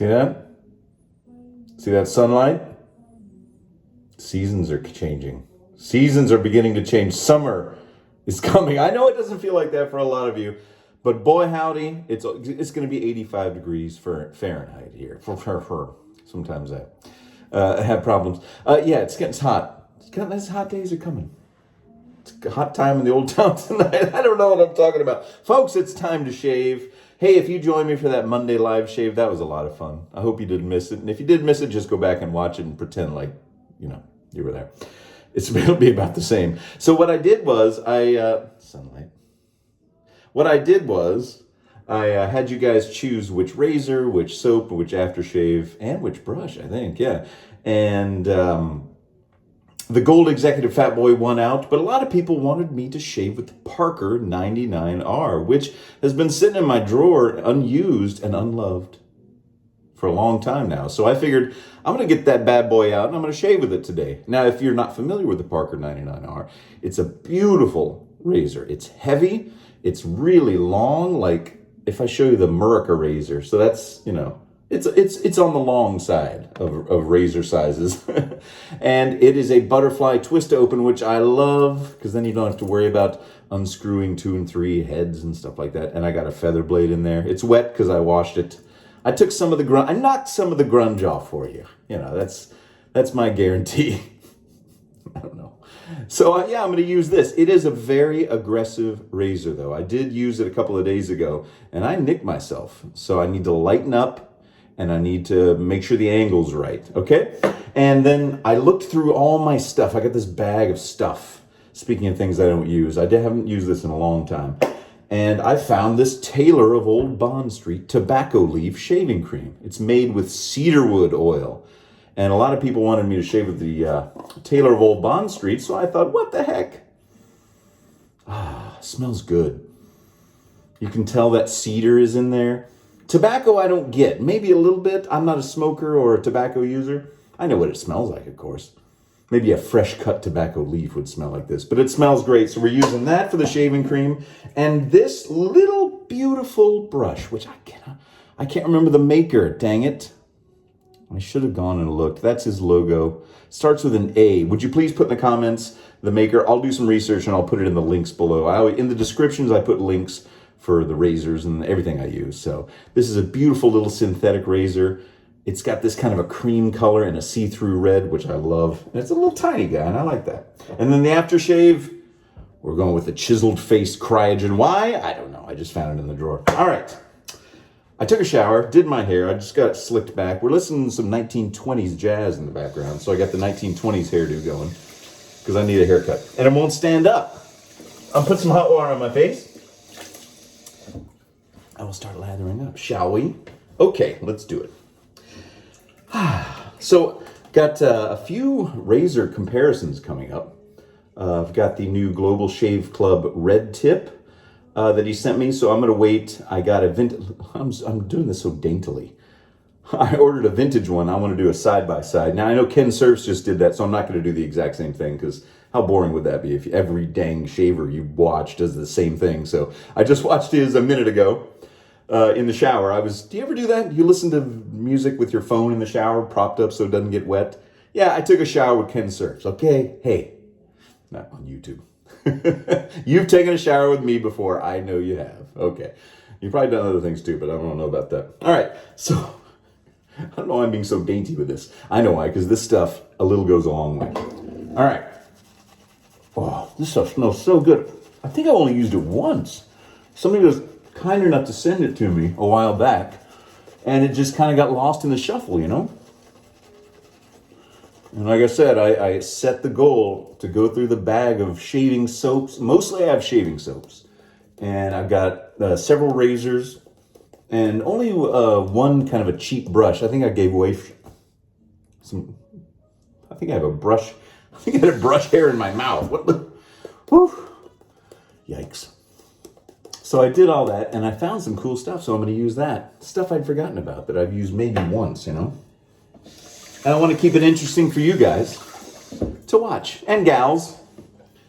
See that? See that sunlight? Seasons are changing. Seasons are beginning to change. Summer is coming. I know it doesn't feel like that for a lot of you, but boy howdy, it's going to be 85 degrees for Fahrenheit here. For sometimes I have problems. Yeah, it's hot. These hot days are coming. It's a hot time in the old town tonight. I don't know what I'm talking about. Folks, it's time to shave. Hey, if you joined me for that Monday live shave, that was a lot of fun. I hope you didn't miss it. And if you did miss it, just go back and watch it and pretend like, you were there. It'll be about the same. So what I did was, sunlight. What I did was, I had you guys choose which razor, which soap, which aftershave, and which brush, I think, yeah. And the Gold Executive Fat Boy won out, but a lot of people wanted me to shave with the Parker 99R, which has been sitting in my drawer unused and unloved for a long time now. So I figured I'm going to get that bad boy out and I'm going to shave with it today. Now, if you're not familiar with the Parker 99R, it's a beautiful razor. It's heavy. It's really long, like if I show you the Murica razor. So that's, it's on the long side of razor sizes. And it is a butterfly twist open, which I love because then you don't have to worry about unscrewing 2 and 3 heads and stuff like that. And I got a feather blade in there. It's wet because I washed it. I took some of the I knocked some of the grunge off for you. That's my guarantee. I don't know. So yeah, I'm going to use this. It is a very aggressive razor though. I did use it a couple of days ago and I nicked myself. So I need to lighten up and I need to make sure the angle's right. Okay. And then I looked through all my stuff. I got this bag of stuff. Speaking of things I don't use, I haven't used this in a long time. And I found this Taylor of Old Bond Street tobacco leaf shaving cream. It's made with cedarwood oil. And a lot of people wanted me to shave with the Taylor of Old Bond Street, so I thought, what the heck? Smells good. You can tell that cedar is in there. Tobacco I don't get. Maybe a little bit. I'm not a smoker or a tobacco user. I know what it smells like, of course. Maybe a fresh cut tobacco leaf would smell like this, but it smells great. So we're using that for the shaving cream and this little beautiful brush, which I can't remember the maker, dang it. I should have gone and looked. That's his logo. Starts with an A. Would you please put in the comments the maker? I'll do some research and I'll put it in the links below. In the descriptions, I put links for the razors and everything I use. So this is a beautiful little synthetic razor. It's got this kind of a cream color and a see-through red, which I love. And it's a little tiny guy, and I like that. And then the aftershave, we're going with the chiseled face Cryogen. Why? I don't know. I just found it in the drawer. All right. I took a shower, did my hair. I just got it slicked back. We're listening to some 1920s jazz in the background, so I got the 1920s hairdo going because I need a haircut. And it won't stand up. I'll put some hot water on my face. I will start lathering up, shall we? Okay, let's do it. So, got a few razor comparisons coming up. I've got the new Global Shave Club red tip that he sent me, so I'm going to wait. I got a vintage. I'm doing this so daintily. I ordered a vintage one. I want to do a side-by-side. Now, I know Ken Surfs just did that, so I'm not going to do the exact same thing, because how boring would that be if every dang shaver you watch does the same thing? So, I just watched his a minute ago. In the shower. Do you ever do that? You listen to music with your phone in the shower, propped up so it doesn't get wet? Yeah, I took a shower with Ken Surfs, okay? Hey, not on YouTube. You've taken a shower with me before. I know you have. Okay. You've probably done other things too, but I don't know about that. All right, so I don't know why I'm being so dainty with this. I know why, because this stuff, a little goes a long way. All right. Oh, this stuff smells so good. I think I only used it once. Somebody was kind enough to send it to me a while back, and it just kind of got lost in the shuffle, And like I said, I set the goal to go through the bag of shaving soaps. Mostly I have shaving soaps, and I've got several razors, and only one kind of a cheap brush. I think I gave away some. I think I have a brush. I think I had a brush hair in my mouth. What the? Whew. Yikes. So I did all that, and I found some cool stuff, so I'm going to use that. Stuff I'd forgotten about that I've used maybe once, And I want to keep it interesting for you guys to watch, and gals,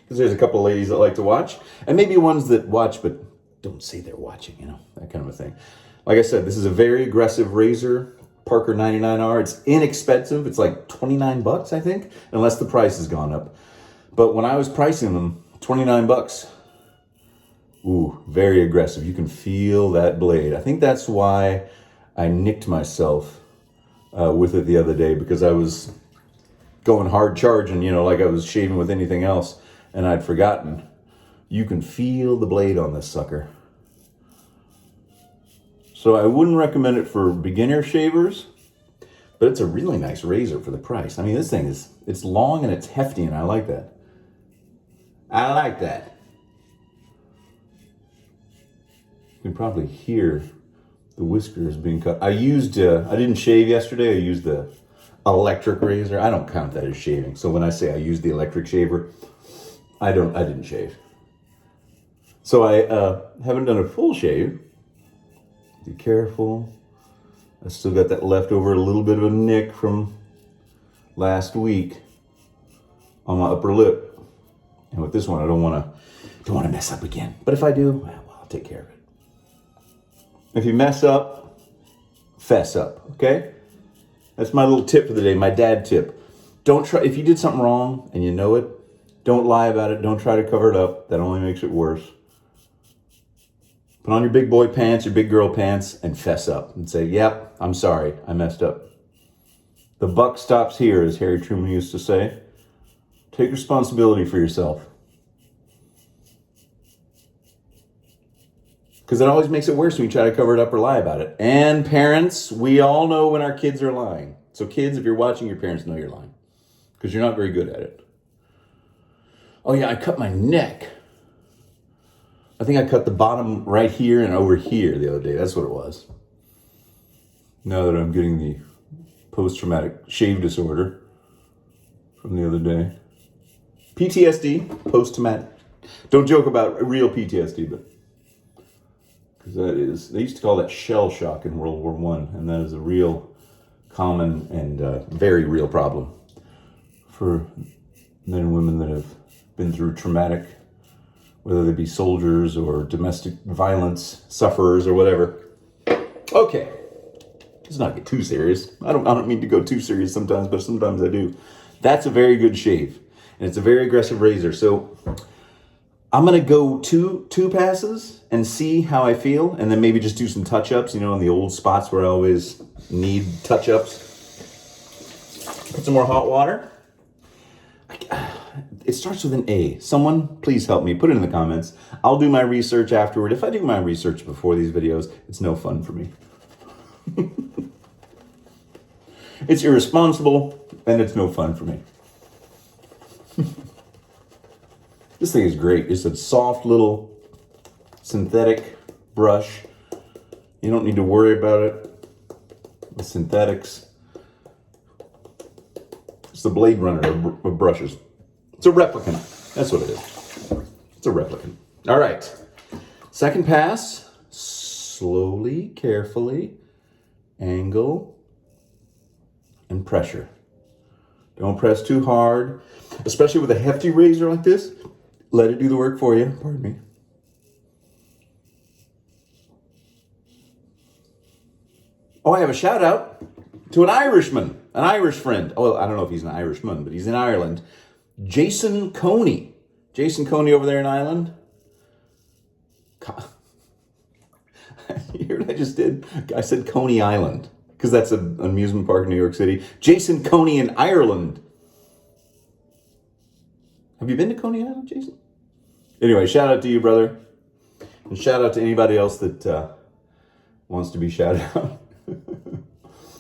because there's a couple ladies that like to watch, and maybe ones that watch but don't say they're watching, that kind of a thing. Like I said, this is a very aggressive razor, Parker 99R. It's inexpensive. It's like 29 bucks, I think, unless the price has gone up. But when I was pricing them, 29 bucks. Ooh, very aggressive. You can feel that blade. I think that's why I nicked myself with it the other day, because I was going hard charging, like I was shaving with anything else, and I'd forgotten. You can feel the blade on this sucker. So I wouldn't recommend it for beginner shavers, but it's a really nice razor for the price. I mean, this thing it's long and it's hefty, and I like that. I like that. You can probably hear the whiskers being cut. I didn't shave yesterday. I used the electric razor. I don't count that as shaving. So when I say I used the electric shaver, I didn't shave. So I haven't done a full shave. Be careful. I still got that leftover, a little bit of a nick from last week on my upper lip. And with this one, I don't want to mess up again. But if I do, well, I'll take care of it. If you mess up, fess up, okay? That's my little tip for the day, my dad tip. Don't try, if you did something wrong and you know it, don't lie about it. Don't try to cover it up. That only makes it worse. Put on your big boy pants, your big girl pants, and fess up and say, yep, I'm sorry, I messed up. The buck stops here, as Harry Truman used to say. Take responsibility for yourself. Because it always makes it worse when you try to cover it up or lie about it. And parents, we all know when our kids are lying. So kids, if you're watching, your parents know you're lying. Because you're not very good at it. Oh yeah, I cut my neck. I think I cut the bottom right here and over here the other day. That's what it was. Now that I'm getting the post-traumatic shave disorder from the other day. PTSD, post-traumatic. Don't joke about real PTSD, but because they used to call that shell shock in World War I, and that is a real common and very real problem for men and women that have been through traumatic, whether they be soldiers or domestic violence sufferers or whatever. Okay, let's not get too serious. I don't mean to go too serious sometimes, but sometimes I do. That's a very good shave, and it's a very aggressive razor. So I'm gonna go two passes and see how I feel, and then maybe just do some touch-ups, in the old spots where I always need touch-ups. Put some more hot water. It starts with an A. Someone, please help me. Put it in the comments. I'll do my research afterward. If I do my research before these videos, it's no fun for me. It's irresponsible, and it's no fun for me. This thing is great. It's a soft little synthetic brush. You don't need to worry about it. The synthetics. It's the Blade Runner of brushes. It's a replicant. That's what it is. It's a replicant. All right. Second pass. Slowly, carefully, angle, and pressure. Don't press too hard, especially with a hefty razor like this. Let it do the work for you. Pardon me. Oh, I have a shout out to an Irishman, an Irish friend. Oh, well, I don't know if he's an Irishman, but he's in Ireland. Jason Coney. Jason Coney over there in Ireland. You hear what I just did? I said Coney Island, because that's an amusement park in New York City. Jason Coney in Ireland. Have you been to Coney Island, Jason? Anyway, shout out to you, brother. And shout out to anybody else that wants to be shouted out.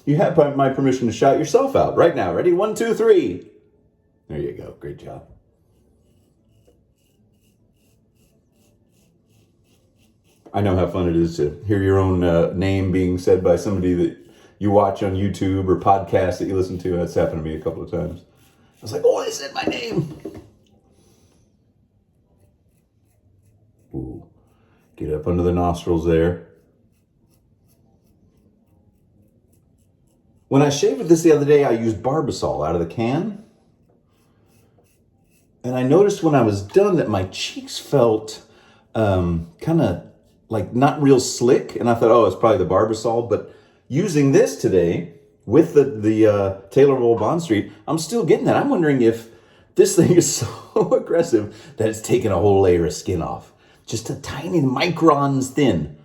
You have my permission to shout yourself out right now. Ready? 1, 2, 3. There you go. Great job. I know how fun it is to hear your own name being said by somebody that you watch on YouTube or podcasts that you listen to. That's happened to me a couple of times. I was like, oh, they said my name. Ooh. Get up under the nostrils there. When I shaved with this the other day, I used Barbasol out of the can. And I noticed when I was done that my cheeks felt kind of like not real slick. And I thought, oh, it's probably the Barbasol. But using this today, with the tailorable Bond Street, I'm still getting that. I'm wondering if this thing is so aggressive that it's taking a whole layer of skin off. Just a tiny microns thin.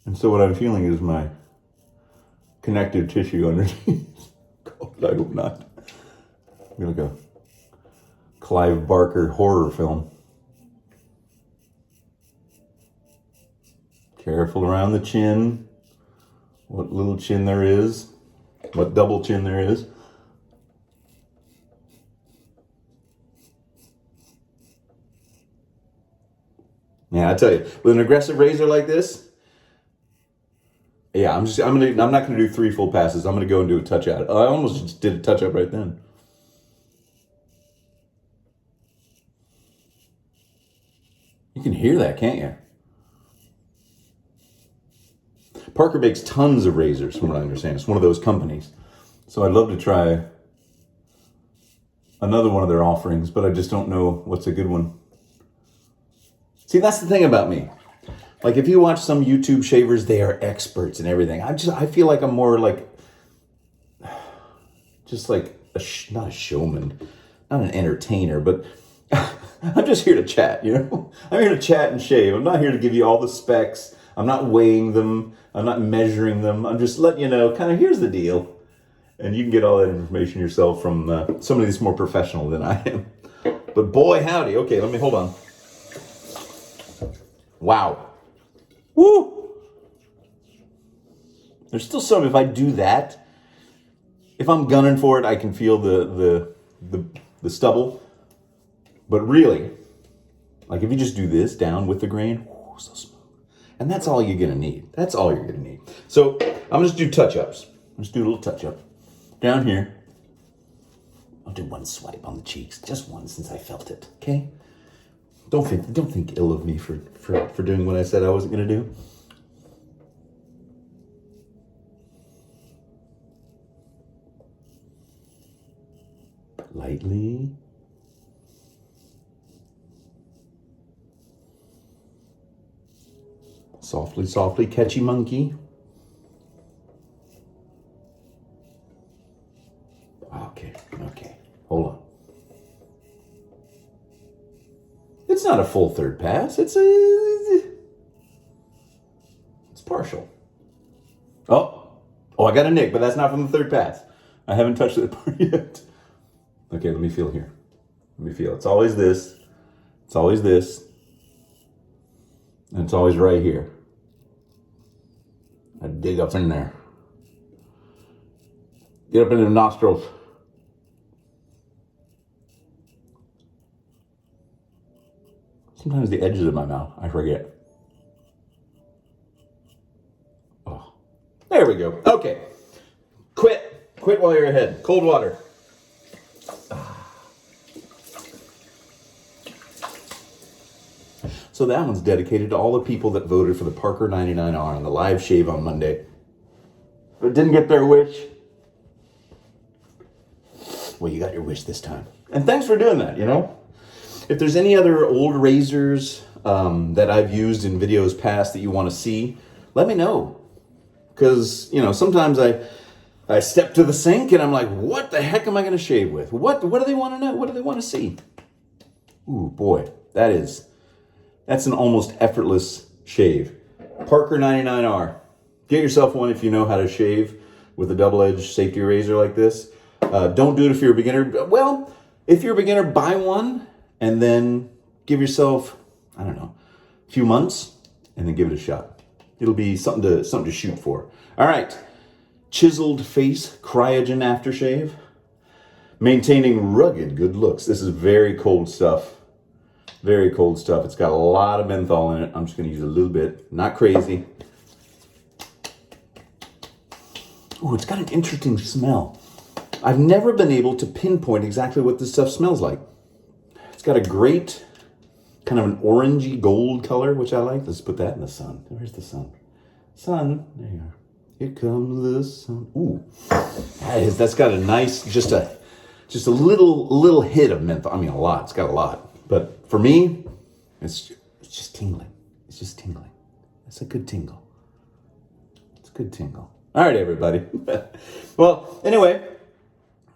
And so what I'm feeling is my connective tissue underneath. God, I hope not. Maybe like a Clive Barker horror film. Careful around the chin. What little chin there is. What double chin there is. Yeah, I tell you, with an aggressive razor like this, yeah, I'm not gonna do 3 full passes. I'm gonna go and do a touch out. I almost just did a touch up right then. You can hear that, can't you? Parker makes tons of razors, from what I understand. It's one of those companies. So I'd love to try another one of their offerings, but I just don't know what's a good one. See, that's the thing about me. Like, if you watch some YouTube shavers, they are experts in everything. I feel like I'm more like, just like, not a showman, not an entertainer, but I'm just here to chat, you know? I'm here to chat and shave. I'm not here to give you all the specs. I'm not weighing them. I'm not measuring them. I'm just letting you know, kind of, here's the deal. And you can get all that information yourself from somebody that's more professional than I am. But boy, howdy. Okay, let me, hold on. Wow. Woo! There's still some, if I do that, if I'm gunning for it, I can feel the stubble. But really, like if you just do this down with the grain, whoo, so smooth. And that's all you're gonna need. That's all you're gonna need. So I'm gonna just do touch-ups. Let's do a little touch-up. Down here, I'll do one swipe on the cheeks, just one since I felt it, okay? Don't think ill of me for doing what I said I wasn't gonna do. Lightly. Softly, softly, catchy monkey. Okay, hold on. It's not a full third pass. It's partial. Oh, I got a nick, but that's not from the third pass. I haven't touched that part yet. Okay, let me feel here. Let me feel. It's always this. It's always this. And it's always right here. I dig up in there. Get up into the nostrils. Sometimes the edges of my mouth, I forget. Oh, there we go. Okay. Quit while you're ahead. Cold water. So that one's dedicated to all the people that voted for the Parker 99R on the live shave on Monday, but didn't get their wish. Well, you got your wish this time. And thanks for doing that, you know? If there's any other old razors that I've used in videos past that you want to see, let me know. Because, you know, sometimes I step to the sink and I'm like, what the heck am I going to shave with? What do they want to know? What do they want to see? Ooh, boy, that's an almost effortless shave. Parker 99R. Get yourself one if you know how to shave with a double-edged safety razor like this. Don't do it if you're a beginner. Well, if you're a beginner, buy one and then give yourself, I don't know, a few months and then give it a shot. It'll be something to shoot for. All right. Chiseled face cryogen aftershave. Maintaining rugged good looks. This is very cold stuff. Very cold stuff. It's got a lot of menthol in it. I'm just going to use a little bit. Not crazy. Ooh, it's got an interesting smell. I've never been able to pinpoint exactly what this stuff smells like. It's got a great kind of an orangey gold color, which I like. Let's put that in the sun. Where's the sun? Sun. There you are. Here comes the sun. Ooh. That's got a nice, just a little hit of menthol. I mean, a lot. It's got a lot. But for me, it's just tingling. It's just tingling. It's a good tingle. It's a good tingle. All right, everybody. Well, anyway,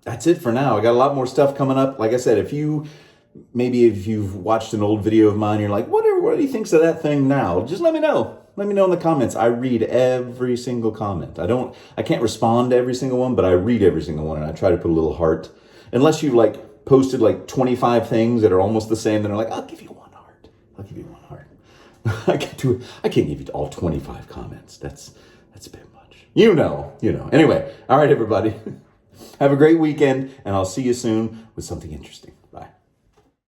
that's it for now. I got a lot more stuff coming up. Like I said, if you've watched an old video of mine, you're like, what do you think of that thing now? Just let me know. Let me know in the comments. I read every single comment. I can't respond to every single one, but I read every single one, and I try to put a little heart. Unless you've like posted like 25 things that are almost the same, then I'm like, I'll give you one heart. I'll give you one heart. I can't give you all 25 comments. That's a bit much. You know. Anyway, all right, everybody. Have a great weekend, and I'll see you soon with something interesting.